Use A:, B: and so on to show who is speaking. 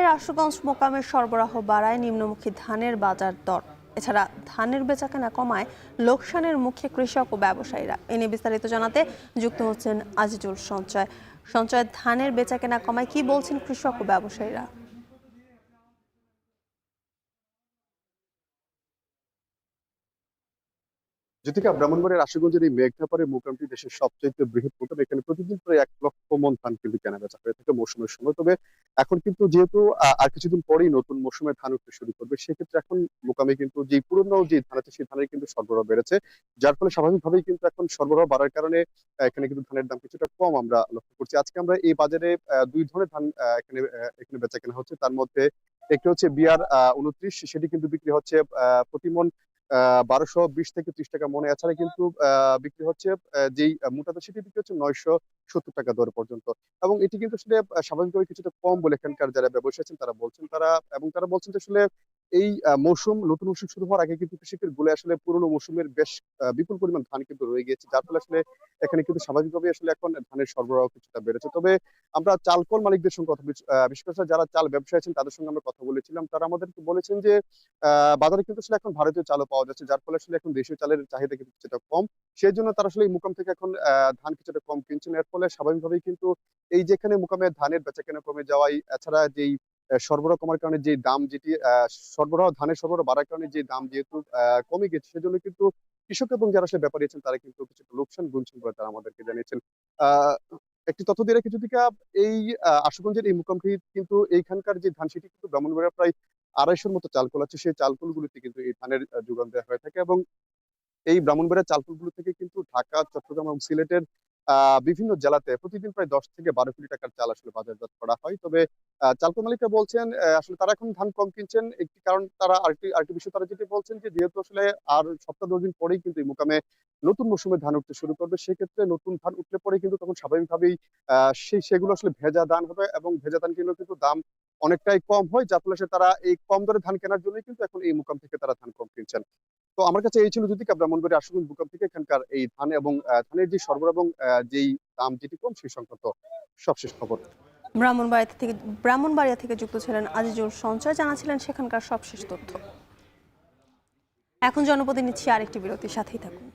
A: ব্রাহ্মণবাড়িয়ার আশুগঞ্জ মোকামের সরবরাহ বাড়ায় নিম্নমুখী ধানের বাজার দর। এছাড়া ধানের বেচাকেনা কমায় লোকসানের মুখে কৃষক ও ব্যবসায়ীরা। এ নিয়ে বিস্তারিত জানাতে যুক্ত হচ্ছেন আজিজুল সঞ্চয়। সঞ্চয়, ধানের বেচাকেনা কমায় কি বলছেন কৃষক ও ব্যবসায়ীরা?
B: জ্যোতিকা, ব্রাহ্মণবাড়িয়ার আশুগঞ্জের এই মেঘনাপাড়ের মোকামটি দেশের সবচাইতে বৃহৎ মোকাম। এখানে প্রতিদিন প্রায় 1 লক্ষ মন ধান কিন্তু কেনা বেচা হয়ে থাকে মৌসুমের সময়। তবে এখন কিন্তু যেহেতু আর কিছুদিন পরেই নতুন মৌসুমে ধান উঠতে শুরু করবে, সেক্ষেত্রে এখন মোকামে কিন্তু যে পুরনো যে ধান আছে সেই ধানের কিন্তু সরবরাহ বেড়েছে, যার ফলে স্বাভাবিকভাবেই কিন্তু এখন সরবরাহ বাড়ার কারণে এখানে কিন্তু ধানের দাম কিছুটা কম আমরা লক্ষ্য করছি। আজকে আমরা এই বাজারে দুই ধরনের ধান এখানে বেচা কেনা হচ্ছে। তার মধ্যে একটি হচ্ছে বিআর 29, সেটি কিন্তু বিক্রি হচ্ছে প্রতি মন 1220 থেকে 30 টাকা মনে। এছাড়া কিন্তু বিক্রি হচ্ছে যেই মোটাটা, সেটি বিক্রি হচ্ছে 970 টাকা দর পর্যন্ত। এবং এটি কিন্তু আসলে স্বাভাবিকভাবে কিছুটা কম বলে এখানকার যারা ব্যবসায়ী আছেন তারা বলছেন। তারা বলছেন যে আসলে এই নতুন মৌসুম শুরু হওয়ার আগে কিন্তু কৃষকের গোলে আসলে পুরনো মৌসুমের বেশ বিপুল পরিমাণ ধান কিন্তু রয়ে গিয়েছে, যার ফলে আসলে এখানে কিন্তু স্বাভাবিকভাবে আসলে এখন ধানের সরবরাহ কিছুটা বেড়েছে। তবে আমরা চাল কল মালিকদের সঙ্গে কথা বিশেষ করে যারা চাল ব্যবসায়ী আছেন তাদের সঙ্গে আমরা কথা বলেছিলাম। তারা আমাদেরকে বলেছেন যে বাজারে কিন্তু আসলে এখন ভারতীয় চালও পাওয়া যাচ্ছে, যার ফলে আসলে এখন দেশীয় চালের চাহিদা কিন্তু কিছুটা কম। সেই জন্য তারা আসলে এই মুকাম থেকে এখন ধান কিছুটা কম কিনছেন। এর ফলে স্বাভাবিকভাবেই কিন্তু এই যেখানে মুকামে ধানের বেচাকেনা কমে যাওয়াই, এছাড়া যেই সরবরাহ কমার কারণে যে দাম, যেটি ধানের সরবরাহ বাড়ার কারণে যে দাম যেহেতু কমে গেছে, সেজন্য কিন্তু কৃষক এবং যারা আসলে ব্যাপারী আছেন তারা কিন্তু কিছুটা লোকসান গুনছেন বলে তারা আমাদেরকে জানিয়েছেন। আহ একটি তথ্য দিয়ে রাখি যদি, এই আশুগঞ্জের এই মুকামটি কিন্তু এইখানকার যে ধান, সেটি কিন্তু ব্রাহ্মণবাড়িয়া প্রায় 250-র মতো চালকল আছে। সেই চালকলগুলিতে কিন্তু এই ধানের যোগান দেওয়া হয়ে থাকে। এবং এই ব্রাহ্মণবাড়িয়ার চালকলগুলো থেকে কিন্তু ঢাকা, চট্টগ্রাম এবং সিলেটের বিভিন্ন জেলাতে প্রতিদিন প্রায় 10 থেকে 12 কোটি টাকার চাল আসলে বাজারজাত করা হয়। তবে চালকল মালিকরা বলছেন আসলে তারা এখন ধান কম কিনছেন। একটি কারণ, তারা আরেকটি বিষয় তারা যেটি বলছেন যে যেহেতু আসলে আর সপ্তাহ 10 দিন পরেই কিন্তু এই মোকামে নতুন মৌসুমে ধান উঠতে শুরু করবে, সেক্ষেত্রে নতুন ধান উঠলে পরে কিন্তু তখন স্বাভাবিকভাবেই সেগুলো আসলে ভেজা ধান হবে, এবং ভেজা ধান কিনলেও কিন্তু দাম অনেকটাই কম হয়, যার ফলে তারা এই কম দরে ধান কেনার জন্যই কিন্তু এখন এই মোকাম থেকে তারা ধান কম কিনছেন। তো আমার কাছে এই ছিল যদি ব্রাহ্মণবাড়িয়া আশুগঞ্জ মোকাম থেকে এখানকার এই ধান এবং ধানের যে সরবরাহ এবং যেই দাম যেটি কম সেই সংক্রান্ত সবশেষ খবর।
A: ব্রাহ্মণবাড়িয়া থেকে যুক্ত ছিলেন আজিজুল সঞ্চয়, জানাছিলেন সেখানকার সবশেষ তথ্য। এখন জনপদে নিচ্ছি আরেকটি বিরতির, সাথেই থাকুন।